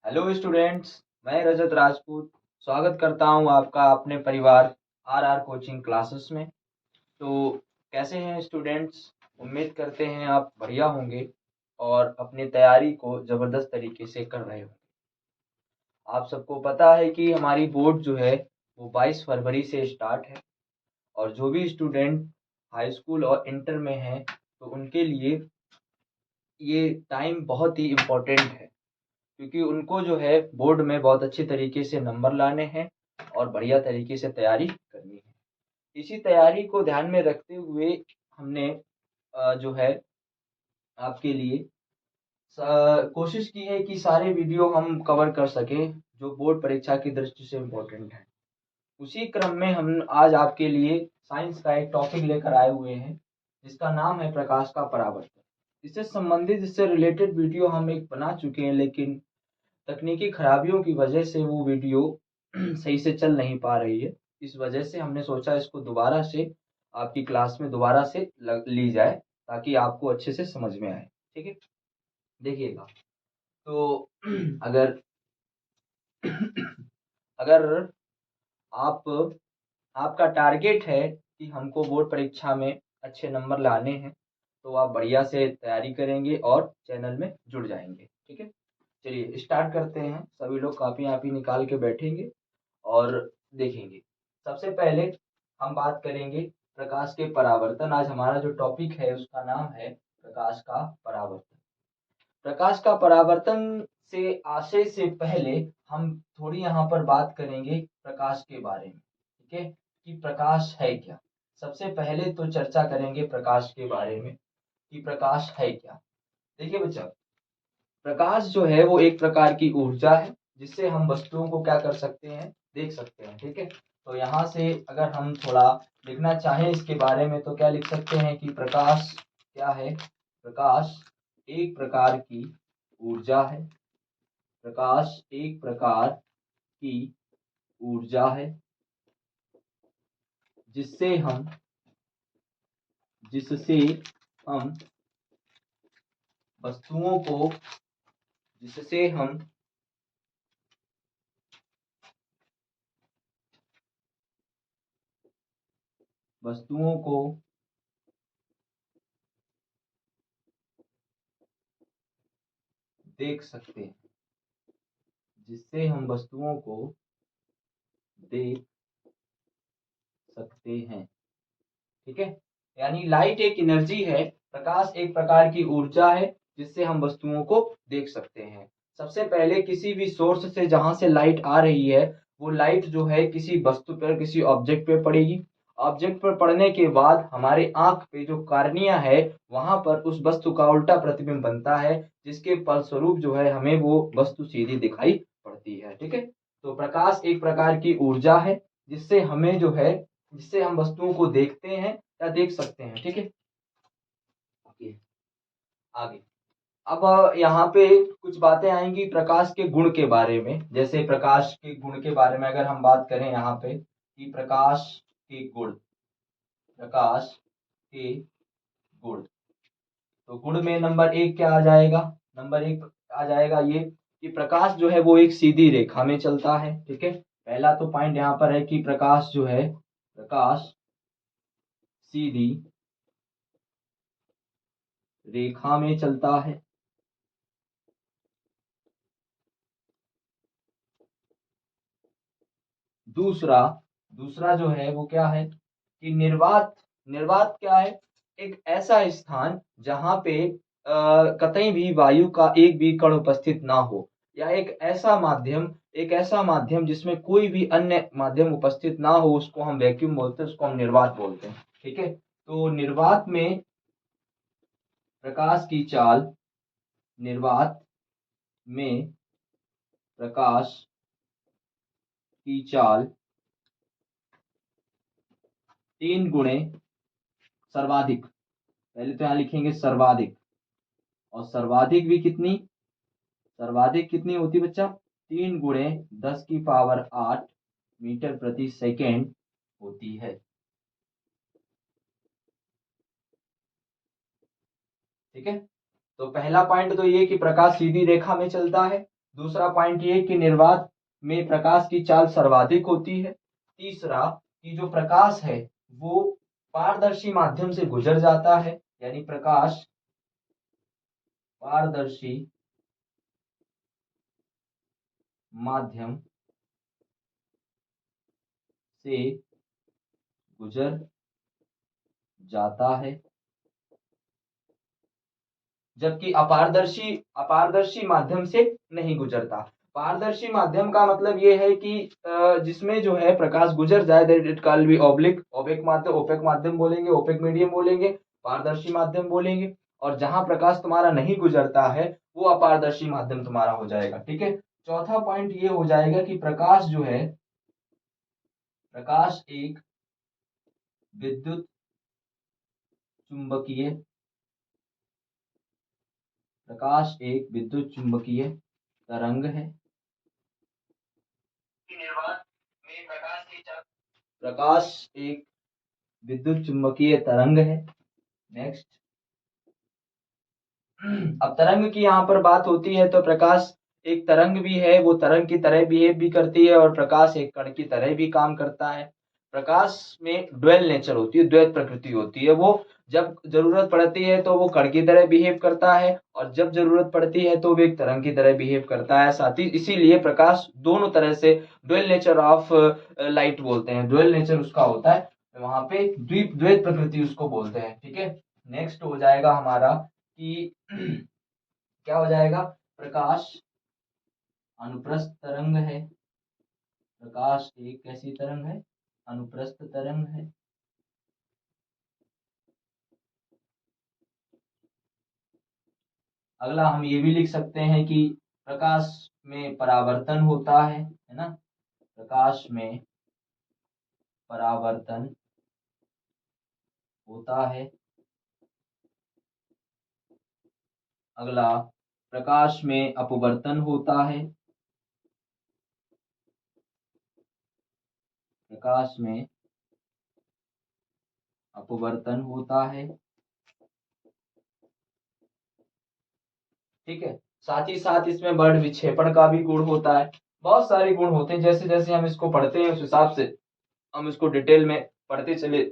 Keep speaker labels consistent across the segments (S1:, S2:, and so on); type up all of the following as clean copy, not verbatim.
S1: Hello students. मैं रजत राजपूत स्वागत करता हूं आपका अपने परिवार आर कोचिंग क्लासेस में। तो कैसे हैं स्टूडेंट्स? उम्मीद करते हैं आप बढ़िया होंगे और अपनी तैयारी को ज़बरदस्त तरीके से कर रहे होंगे। आप सबको पता है कि हमारी बोर्ड जो है वो 22 फरवरी से स्टार्ट है और जो भी स्टूडेंट हाई स्कूल और इंटर में हैं तो उनके लिए ये टाइम बहुत ही इम्पोर्टेंट है, क्योंकि उनको जो है बोर्ड में बहुत अच्छे तरीके से नंबर लाने हैं और बढ़िया तरीके से तैयारी करनी है। इसी तैयारी को ध्यान में रखते हुए हमने जो है आपके लिए कोशिश की है कि सारे वीडियो हम कवर कर सकें जो बोर्ड परीक्षा की दृष्टि से इम्पोर्टेंट है। उसी क्रम में हम आज आपके लिए साइंस का एक टॉपिक लेकर आए हुए हैं जिसका नाम है प्रकाश का परावर्तन। इससे संबंधित, इससे रिलेटेड वीडियो हम एक बना चुके हैं, लेकिन तकनीकी खराबियों की वजह से वो वीडियो सही से चल नहीं पा रही है। इस वजह से हमने सोचा इसको दोबारा से आपकी क्लास में दोबारा से ली जाए ताकि आपको अच्छे से समझ में आए। ठीक है, देखिएगा। तो अगर अगर आप आपका टारगेट है कि हमको बोर्ड परीक्षा में अच्छे नंबर लाने हैं तो आप बढ़िया से तैयारी करेंगे और चैनल में जुड़ जाएंगे। ठीक है, चलिए स्टार्ट करते हैं। सभी लोग कॉपी आपी निकाल के बैठेंगे और देखेंगे। सबसे पहले हम बात करेंगे प्रकाश के परावर्तन। आज हमारा जो टॉपिक है उसका नाम है प्रकाश का परावर्तन। प्रकाश का परावर्तन से आशय से पहले हम थोड़ी यहाँ पर बात करेंगे प्रकाश के बारे में। ठीक है, कि प्रकाश है क्या। सबसे पहले तो चर्चा करेंगे प्रकाश के बारे में कि प्रकाश है क्या। देखिए बच्चा, प्रकाश जो है वो एक प्रकार की ऊर्जा है जिससे हम वस्तुओं को क्या कर सकते हैं, देख सकते हैं। ठीक है, तो यहाँ से अगर हम थोड़ा लिखना चाहें इसके बारे में तो क्या लिख सकते हैं कि प्रकाश क्या है। प्रकाश एक प्रकार की ऊर्जा है। प्रकाश एक प्रकार की ऊर्जा है जिससे हम जिससे हम वस्तुओं को जिससे हम वस्तुओं को देख सकते हैं जिससे हम वस्तुओं को देख सकते हैं। ठीक है, यानी लाइट एक एनर्जी है, प्रकाश एक प्रकार की ऊर्जा है जिससे हम वस्तुओं को देख सकते हैं। सबसे पहले किसी भी सोर्स से जहां से लाइट आ रही है वो लाइट जो है किसी वस्तु पर, किसी ऑब्जेक्ट पर पड़ेगी। ऑब्जेक्ट पर पड़ने के बाद हमारे आंख पे जो कार्निया है वहां पर उस वस्तु का उल्टा प्रतिबिंब बनता है, जिसके फलस्वरूप जो है हमें वो वस्तु सीधी दिखाई पड़ती है। ठीक है, तो प्रकाश एक प्रकार की ऊर्जा है जिससे हमें जो है, जिससे हम वस्तुओं को देखते हैं या देख सकते हैं। ठीक है, ओके, आगे। अब यहाँ पे कुछ बातें आएंगी प्रकाश के गुण के बारे में। जैसे प्रकाश के गुण के बारे में अगर हम बात करें यहाँ पे कि प्रकाश के गुण, प्रकाश के गुण, तो गुण में नंबर एक क्या आ जाएगा? नंबर एक आ जाएगा ये कि प्रकाश जो है वो एक सीधी रेखा में चलता है। ठीक है, पहला तो पॉइंट यहाँ पर है कि प्रकाश जो है, प्रकाश सीधी रेखा में चलता है। दूसरा दूसरा जो है वो क्या है कि निर्वात। निर्वात क्या है? एक ऐसा स्थान जहां पे कतई भी वायु का एक भी कण उपस्थित ना हो, या एक ऐसा माध्यम जिसमें कोई भी अन्य माध्यम उपस्थित ना हो, उसको हम वैक्यूम बोलते हैं, उसको हम निर्वात बोलते हैं। ठीक है, तो निर्वात में प्रकाश की चाल, निर्वात में प्रकाश की चाल 3 गुणे सर्वाधिक। पहले तो यहाँ लिखेंगे सर्वाधिक, और सर्वाधिक भी कितनी, सर्वाधिक कितनी होती बच्चा? 3 × 10⁸ मीटर प्रति सेकेंड होती है। ठीक है, तो पहला पॉइंट तो ये कि प्रकाश सीधी रेखा में चलता है। दूसरा पॉइंट ये कि निर्वात में प्रकाश की चाल सर्वाधिक होती है। तीसरा कि जो प्रकाश है वो पारदर्शी माध्यम से गुजर जाता है, यानी प्रकाश पारदर्शी माध्यम से गुजर जाता है, जबकि अपारदर्शी अपारदर्शी माध्यम से नहीं गुजरता। पारदर्शी माध्यम का मतलब ये है कि जिसमें जो है प्रकाश गुजर जाए, that it called be oblique, opaque माध्यम बोलेंगे, ओपेक मीडियम बोलेंगे, पारदर्शी माध्यम बोलेंगे। और जहां प्रकाश तुम्हारा नहीं गुजरता है वो अपारदर्शी माध्यम तुम्हारा हो जाएगा। ठीक है। चौथा पॉइंट ये हो जाएगा कि प्रकाश जो है, प्रकाश एक विद्युत चुंबकीय, प्रकाश एक विद्युत चुंबकीय तरंग है। प्रकाश एक विद्युत चुंबकीय तरंग है। नेक्स्ट, अब तरंग की यहाँ पर बात होती है तो प्रकाश एक तरंग भी है, वो तरंग की तरह बिहेव भी करती है, और प्रकाश एक कण की तरह भी काम करता है। प्रकाश में ड्वेल नेचर होती है, द्वैत प्रकृति होती है। वो जब जरूरत पड़ती है तो वो कण की तरह बिहेव करता है, और जब जरूरत पड़ती है तो वो एक तरंग की तरह बिहेव करता है। साथ ही इसीलिए प्रकाश दोनों तरह से, ड्वेल नेचर ऑफ लाइट बोलते हैं, ड्वेल नेचर उसका होता है, वहां पे द्वैत प्रकृति उसको बोलते हैं। ठीक है। नेक्स्ट हो जाएगा हमारा कि क्या हो जाएगा, प्रकाश अनुप्रस्थ तरंग है। प्रकाश एक कैसी तरंग है, अनुप्रस्थ तरंग है। अगला हम ये भी लिख सकते हैं कि प्रकाश में परावर्तन होता है ना, प्रकाश में परावर्तन होता है। अगला, प्रकाश में अपवर्तन होता है। प्रकाश में अपवर्तन होता है। ठीक है। साथ ही साथ इसमें बर्ड विक्षेपण का भी गुण होता है। बहुत सारे गुण होते हैं, जैसे जैसे हम इसको पढ़ते हैं उस हिसाब से हम इसको डिटेल में पढ़ते चले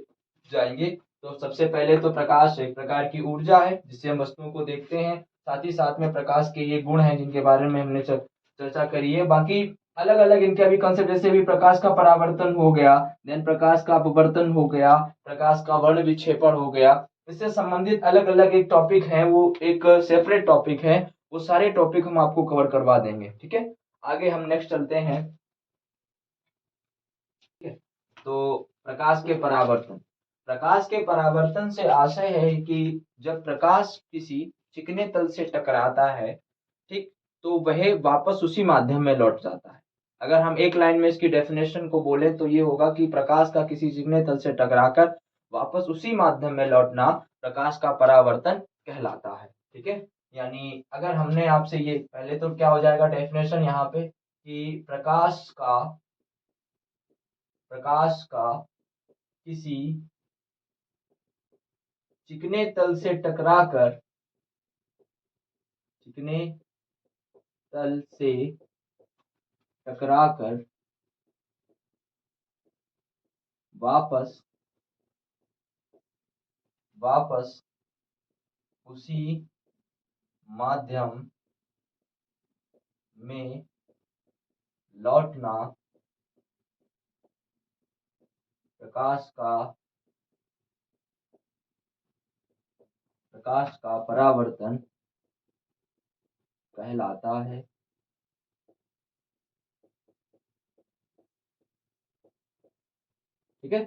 S1: जाएंगे। तो सबसे पहले तो प्रकाश एक प्रकार की ऊर्जा है जिससे हम वस्तुओं को देखते हैं। साथ ही साथ में प्रकाश के ये गुण हैं जिनके बारे में हमने चर्चा करी है। बाकी अलग अलग इनके अभी कंसेप्ट, जैसे भी प्रकाश का परावर्तन हो गया, देन प्रकाश का अपवर्तन हो गया, प्रकाश का वर्ण विक्षेपण हो गया, इससे संबंधित अलग अलग एक टॉपिक है, वो एक सेपरेट टॉपिक है। वो सारे टॉपिक हम आपको कवर करवा देंगे। ठीक है। आगे हम नेक्स्ट चलते हैं। ठीक है। तो प्रकाश के परावर्तन, प्रकाश के परावर्तन से आशय है कि जब प्रकाश किसी चिकने तल से टकराता है, ठीक, तो वह वापस उसी माध्यम में लौट जाता है। अगर हम एक लाइन में इसकी डेफिनेशन को बोले तो ये होगा कि प्रकाश का किसी चिकने तल से टकराकर वापस उसी माध्यम में लौटना प्रकाश का परावर्तन कहलाता है। ठीक है। यानी अगर हमने आपसे ये, पहले तो क्या हो जाएगा डेफिनेशन यहाँ पे कि प्रकाश का किसी चिकने तल से टकराकर, चिकने तल से टकराकर वापस वापस उसी माध्यम में लौटना प्रकाश का परावर्तन कहलाता है। ठीक है।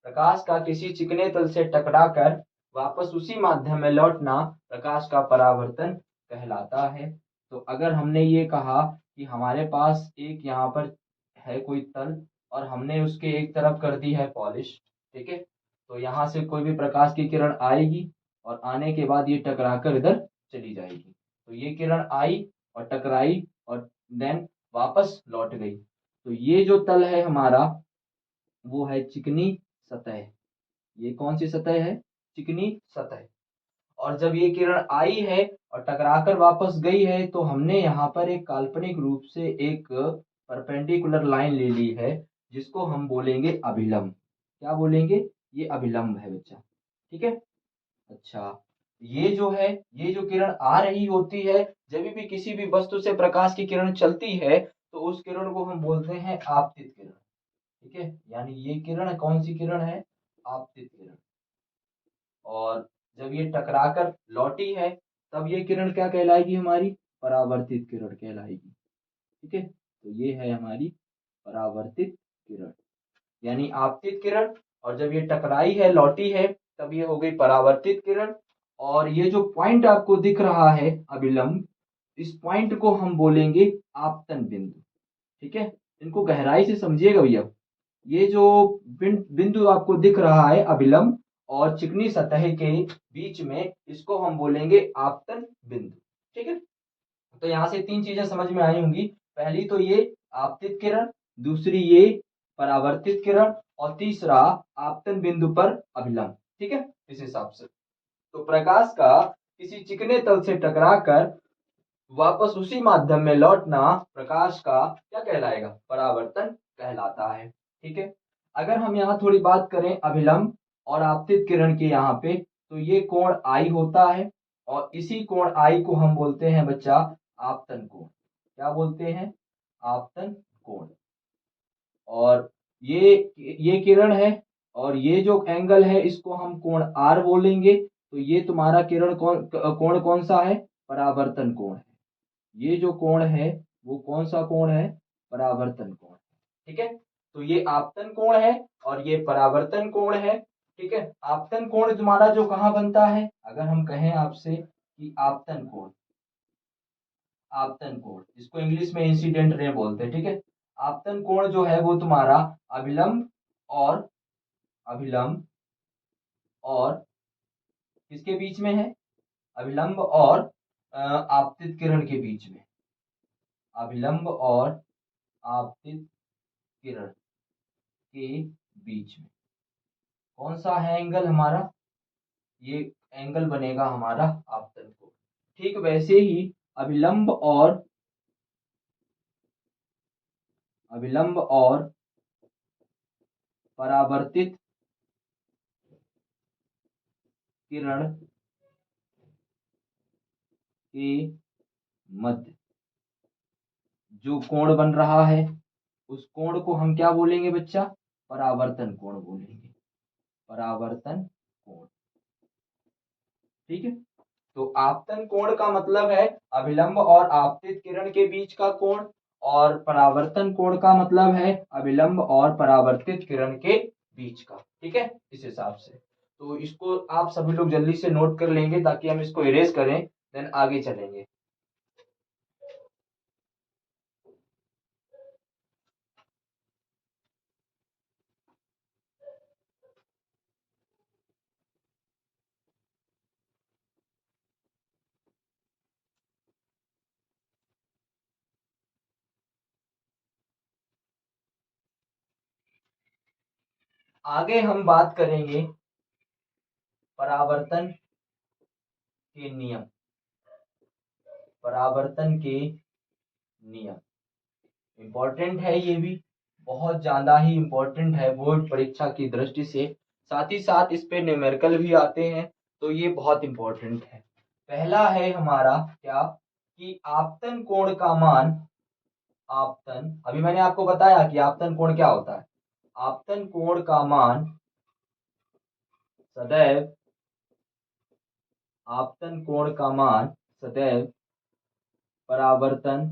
S1: प्रकाश का किसी चिकने तल से टकराकर वापस उसी माध्यम में लौटना प्रकाश का परावर्तन कहलाता है। तो अगर हमने ये कहा कि हमारे पास एक यहाँ पर है कोई तल और हमने उसके एक तरफ कर दी है पॉलिश, ठीक है, तो यहाँ से कोई भी प्रकाश की किरण आएगी और आने के बाद ये टकराकर इधर चली जाएगी। तो ये किरण आई और टकराई और देन वापस लौट गई। तो ये जो तल है हमारा वो है चिकनी सतह। ये कौन सी सतह है, चिकनी सतह। और जब ये किरण आई है और टकराकर वापस गई है तो हमने यहाँ पर एक काल्पनिक रूप से एक परपेंडिकुलर लाइन ले ली है, जिसको हम बोलेंगे अभिलंब। क्या बोलेंगे? ये अभिलंब है बच्चा। ठीक है। अच्छा, ये जो है, ये जो किरण आ रही होती है, जब भी किसी भी वस्तु से प्रकाश की किरण चलती है तो उस किरण को हम बोलते हैं आपतित किरण। ठीक है, यानी ये किरण कौन सी किरण है? आपतित किरण। और जब ये टकराकर लौटी है तब ये किरण क्या कहलाएगी? हमारी परावर्तित किरण कहलाएगी। ठीक है, तो ये है हमारी परावर्तित किरण, यानी आपतित किरण। और जब ये टकराई है, लौटी है, तब ये हो गई परावर्तित किरण। और ये जो पॉइंट आपको दिख रहा है अभिलंब, इस पॉइंट को हम बोलेंगे आपतन बिंदु। ठीक है, इनको गहराई से समझिएगा भैया। ये जो बिंदु आपको दिख रहा है अभिलंब और चिकनी सतह के बीच में, इसको हम बोलेंगे आपतन बिंदु। ठीक है, तो यहाँ से तीन चीजें समझ में आई होंगी। पहली तो ये आपतित किरण, दूसरी ये परावर्तित किरण, और तीसरा आपतन बिंदु पर अभिलंब। ठीक है, इस हिसाब से तो प्रकाश का किसी चिकने तल से टकराकर वापस उसी माध्यम में लौटना प्रकाश का क्या कहलाएगा? परावर्तन कहलाता है। ठीक है, अगर हम यहाँ थोड़ी बात करें अभिलंब और आपतित किरण के यहाँ पे, तो ये कोण आई होता है और इसी कोण आई को हम बोलते हैं बच्चा आपतन कोण। क्या बोलते हैं? आपतन कोण। और ये किरण है और ये जो एंगल है इसको हम कोण आर बोलेंगे। तो ये तुम्हारा किरण कोण कौन सा है? परावर्तन कोण है। ये जो कोण है वो कौन सा कोण है? परावर्तन कोण। ठीक है, तो ये आपतन कोण है और ये परावर्तन कोण है। ठीक है, आपतन कोण तुम्हारा जो कहाँ बनता है, अगर हम कहें आपसे कि आपतन कोण, आपतन कोण इसको इंग्लिश में इंसिडेंट रे बोलते हैं। ठीक है, आपतन कोण जो है वो तुम्हारा अभिलंब और अभिलंब और किसके बीच में है? अभिलंब और आपतित किरण के बीच में। अभिलंब और आपतित किरण के बीच में कौन सा है एंगल हमारा? ये एंगल बनेगा हमारा आपतन कोण। ठीक वैसे ही अभिलंब और परावर्तित किरण के मध्य जो कोण बन रहा है उस कोण को हम क्या बोलेंगे बच्चा? परावर्तन कोण बोलेंगे। परावर्तन कोण। ठीक है, तो आपतन कोण का मतलब है अभिलंब और आपतित किरण के बीच का कोण, और परावर्तन कोण का मतलब है अभिलंब और परावर्तित किरण के बीच का। ठीक है, इस हिसाब से तो इसको आप सभी लोग जल्दी से नोट कर लेंगे ताकि हम इसको इरेज करें, देन आगे चलेंगे। आगे हम बात करेंगे परावर्तन के नियम। परावर्तन के नियम इंपॉर्टेंट है, ये भी बहुत ज्यादा ही इंपॉर्टेंट है बोर्ड परीक्षा की दृष्टि से। साथ ही साथ इस पे न्यूमेरिकल भी आते हैं, तो ये बहुत इंपॉर्टेंट है। पहला है हमारा क्या कि आपतन कोण का मान, आपतन, अभी मैंने आपको बताया कि आपतन कोण क्या होता है। आपतन कोण का मान सदैव, आपतन कोण का मान सदैव परावर्तन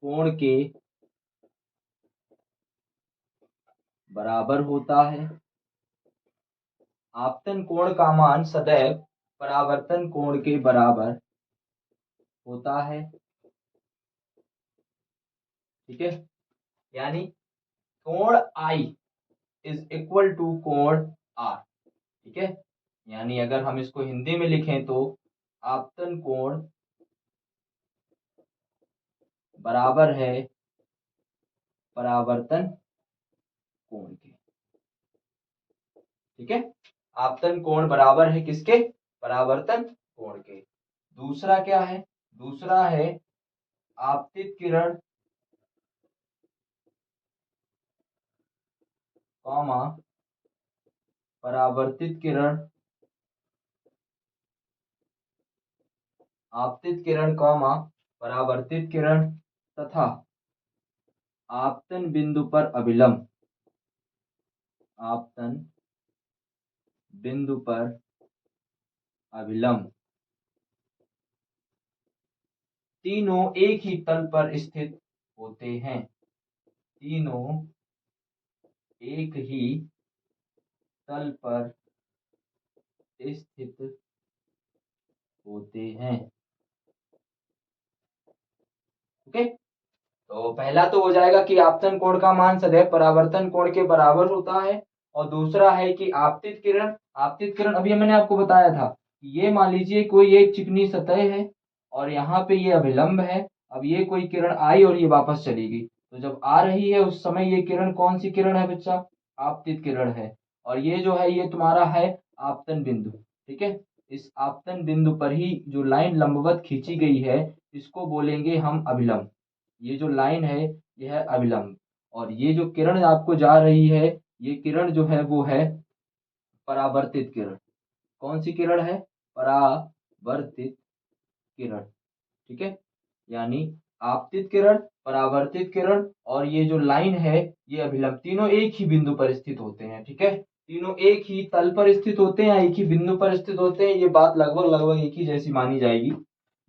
S1: कोण के बराबर होता है। आपतन कोण का मान सदैव परावर्तन कोण के बराबर होता है। ठीक है, यानी कोण आई इज इक्वल टू कोण आर। ठीक है, यानी अगर हम इसको हिंदी में लिखें तो आपतन कोण बराबर है परावर्तन कोण के। ठीक है, आपतन कोण बराबर है किसके? परावर्तन कोण के। दूसरा क्या है, दूसरा है आपतित किरण कॉमा परावर्तित किरण, आपतित किरण कॉमा परावर्तित किरण तथा आपतन बिंदु पर अभिलंब, आपतन बिंदु पर अभिलंब तीनों एक ही तल पर स्थित होते हैं, तीनों एक ही तल पर स्थित होते हैं। ओके, तो पहला तो हो जाएगा कि आपतन कोण का मान सदैव परावर्तन कोण के बराबर होता है, और दूसरा है कि आपतित किरण, आपतित किरण अभी मैंने आपको बताया था, ये मान लीजिए कोई एक चिकनी सतह है और यहाँ पे ये अभिलंब है। अब ये कोई किरण आई और ये वापस चली गई, तो जब आ रही है उस समय ये किरण कौन सी किरण है बच्चा, आपतित किरण है। और ये जो है ये तुम्हारा है आपतन बिंदु, ठीक है। इस आपतन बिंदु पर ही जो लाइन लंबवत खींची गई है इसको बोलेंगे हम अभिलंब। ये जो लाइन है यह है अभिलंब, और ये जो किरण आपको जा रही है ये किरण जो है वो है परावर्तित किरण। कौन सी किरण है, परावर्तित किरण, ठीक है। यानी आपतित किरण, परावर्तित किरण और ये जो लाइन है ये अभिलंब, तीनों एक ही बिंदु पर स्थित होते हैं, ठीक है। तीनों एक ही तल पर स्थित होते हैं, एक ही बिंदु पर स्थित होते हैं, ये बात लगभग लगभग एक ही जैसी मानी जाएगी।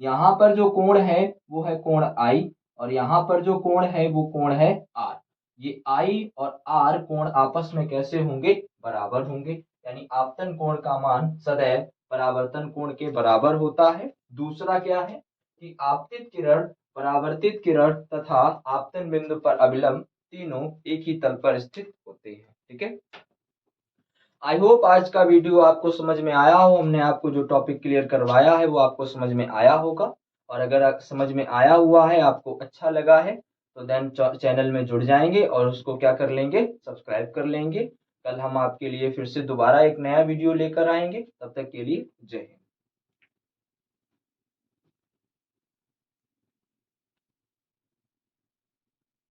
S1: यहाँ पर जो कोण है वो है कोण आई, और यहाँ पर जो कोण है वो कोण है आर। ये आई और आर कोण आपस में कैसे होंगे, बराबर होंगे, यानी आपतन कोण का मान सदैव परावर्तन कोण के बराबर होता है। दूसरा क्या है कि आपतित किरण, परावर्तित किरण तथा आपतन बिंदु पर अभिलंब तीनों एक ही तल पर स्थित होते हैं, ठीक है। आई होप आज का वीडियो आपको समझ में आया हो, हमने आपको जो टॉपिक क्लियर करवाया है वो आपको समझ में आया होगा। और अगर समझ में आया हुआ है, आपको अच्छा लगा है, तो देन चैनल में जुड़ जाएंगे और उसको क्या कर लेंगे, सब्सक्राइब कर लेंगे। कल हम आपके लिए फिर से दोबारा एक नया वीडियो लेकर आएंगे, तब तक के लिए जय हिंद।